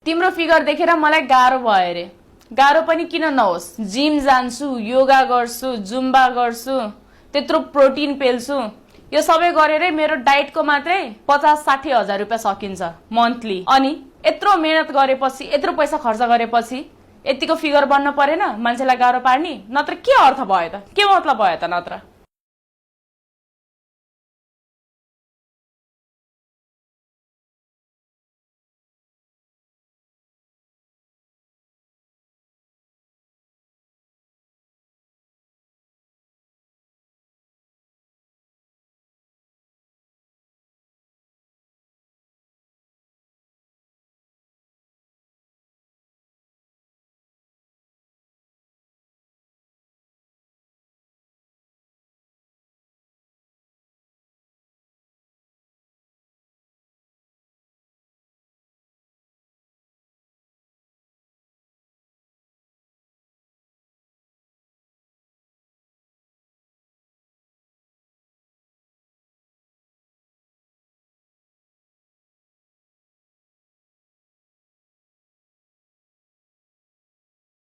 तिम्रो फिगर देखेर मलाई गाह्रो भयो रे। गाह्रो पनि किन नहोस्, जिम जान्छु, योगा गर्छु, जुम्बा गर्छु, त्यत्रो प्रोटिन पेल्छु, यो सबै गरेरै मेरो डाइटको मात्रै 50-60 हजार रुपियाँ सकिन्छ मन्थली। अनि यत्रो मेहनत गरेपछि, यत्रो पैसा खर्च गरेपछि यतिको फिगर बन्न परेन मान्छेलाई गाह्रो पार्ने? नत्र के अर्थ भयो त, के मतलब भयो त? नत्र